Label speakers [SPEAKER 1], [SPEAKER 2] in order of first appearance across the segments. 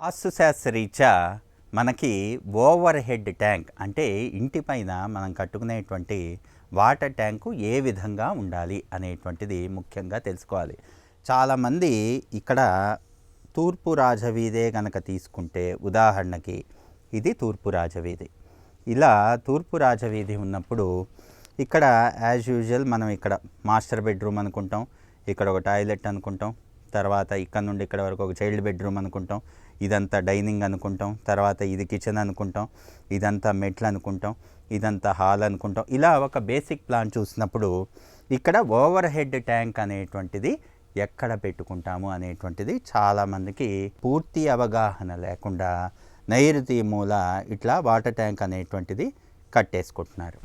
[SPEAKER 1] వాస్తుశాస్త్రరీత్యా మనకి over head tank అంటే ఇంటి పైన మనం కట్టుకునేటువంటి వాటర్ ట్యాంకు ఏ విధంగా ఉండాలి అనేటువంటిది ముఖ్యంగా తెలుసుకోవాలి. చాలామంది ఇక్కడ తూర్పు రాజవీధే కనుక తీసుకుంటే, ఉదాహరణకి ఇది తూర్పు రాజవీధి. ఇలా తూర్పు రాజవీధి ఉన్నప్పుడు ఇక్కడ యాజ్ యూజువల్ మనం ఇక్కడ మాస్టర్ బెడ్రూమ్ అనుకుంటాం, ఇక్కడ ఒక టాయిలెట్ అనుకుంటాం, తర్వాత ఇక్కడ నుండి ఇక్కడ వరకు ఒక చైల్డ్ బెడ్రూమ్ అనుకుంటాం, ఇదంతా డైనింగ్ అనుకుంటాం, తర్వాత ఇది కిచెన్ అనుకుంటాం, ఇదంతా మెట్లు అనుకుంటాం, ఇదంతా హాల్ అనుకుంటాం. ఇలా ఒక బేసిక్ ప్లాన్ చూసినప్పుడు ఇక్కడ ఓవర్ హెడ్ ట్యాంక్ అనేటువంటిది ఎక్కడ పెట్టుకుంటాము అనేటువంటిది చాలామందికి పూర్తి అవగాహన లేకుండా నైరుతి మూల ఇట్లా వాటర్ ట్యాంక్ అనేటువంటిది కట్టేసుకుంటున్నారు.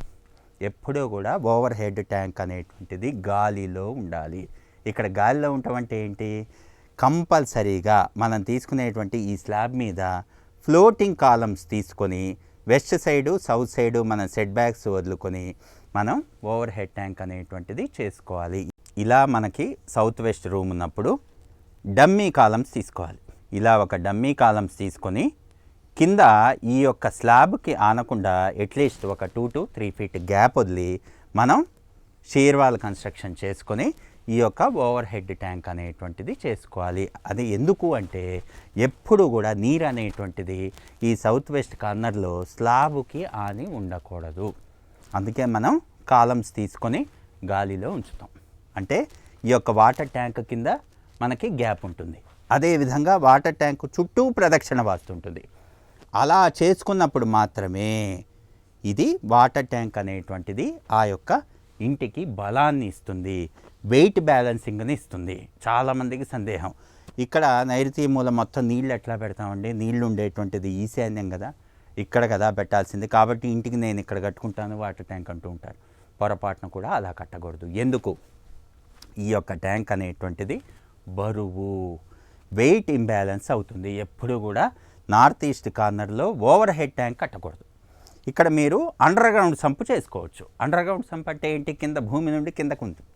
[SPEAKER 1] ఎప్పుడూ కూడా ఓవర్ హెడ్ ట్యాంక్ అనేటువంటిది గాలిలో ఉండాలి. ఇక్కడ గాలిలో ఉండటం అంటే ఏంటి? కంపల్సరీగా మనం తీసుకునేటువంటి ఈ స్లాబ్ మీద ఫ్లోటింగ్ కాలమ్స్ తీసుకొని వెస్ట్ సైడు సౌత్ సైడు మనం సెట్ బ్యాక్స్ వదులుకొని మనం ఓవర్ హెడ్ ట్యాంక్ అనేటువంటిది చేసుకోవాలి. ఇలా మనకి సౌత్ వెస్ట్ రూమ్ ఉన్నప్పుడు డమ్మీ కాలమ్స్ తీసుకోవాలి. ఇలా ఒక డమ్మీ కాలమ్స్ తీసుకొని కింద ఈ యొక్క స్లాబ్కి ఆనకుండా అట్లీస్ట్ ఒక 2 to 3 feet గ్యాప్ వదిలి మనం షీర్వాల్ కన్స్ట్రక్షన్ చేసుకొని ఈ యొక్క ఓవర్ హెడ్ ట్యాంక్ అనేటువంటిది చేసుకోవాలి. అది ఎందుకు అంటే ఎప్పుడు కూడా నీరు అనేటువంటిది ఈ సౌత్ వెస్ట్ కార్నర్లో స్లాబ్కి ఆని ఉండకూడదు. అందుకే మనం కాలమ్స్ తీసుకొని గాలిలో ఉంచుతాం. అంటే ఈ యొక్క వాటర్ ట్యాంక్ కింద మనకి గ్యాప్ ఉంటుంది. అదేవిధంగా వాటర్ ట్యాంక్ చుట్టూ ప్రదక్షిణ వాస్తుంటుంది. అలా చేసుకున్నప్పుడు మాత్రమే ఇది వాటర్ ట్యాంక్ అనేటువంటిది ఆ యొక్క ఇంటికి బలాన్ని ఇస్తుంది, వెయిట్ బ్యాలెన్సింగ్ని ఇస్తుంది. చాలామందికి సందేహం, ఇక్కడ నైరుతి మూల మొత్తం నీళ్ళు ఎట్లా పెడతామండి? నీళ్ళు ఉండేటువంటిది ఈశాన్యం కదా, ఇక్కడ కదా పెట్టాల్సింది, కాబట్టి ఇంటికి నేను ఇక్కడ కట్టుకుంటాను వాటర్ ట్యాంక్ అంటూ ఉంటారు. పొరపాటున కూడా అలా కట్టకూడదు. ఎందుకు? ఈ యొక్క ట్యాంక్ అనేటువంటిది బరువు, వెయిట్ ఇంబ్యాలెన్స్ అవుతుంది. ఎప్పుడు కూడా నార్త్ ఈస్ట్ కార్నర్లో ఓవర్ హెడ్ ట్యాంక్ కట్టకూడదు. ఇక్కడ మీరు అండర్ గ్రౌండ్ సంపు చేసుకోవచ్చు. అండర్ గ్రౌండ్ సంప్ అంటే ఏంటి? కింద భూమి నుండి కిందకు ఉంటుంది.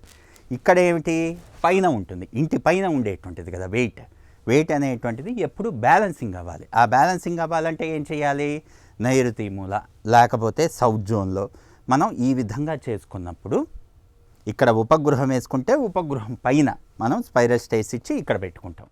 [SPEAKER 1] ఇక్కడ ఏమిటి? పైన ఉంటుంది, ఇంటి పైన ఉండేటువంటిది కదా వెయిట్ అనేటువంటిది ఎప్పుడు బ్యాలెన్సింగ్ అవ్వాలి. ఆ బ్యాలెన్సింగ్ అవ్వాలంటే ఏం చేయాలి? నైరుతి మూల లేకపోతే సౌత్ జోన్లో మనం ఈ విధంగా చేసుకున్నప్పుడు ఇక్కడ ఉపగృహం వేసుకుంటే ఉపగృహం పైన మనం స్పైరల్ స్టేస్ ఇచ్చి ఇక్కడ పెట్టుకుంటాం.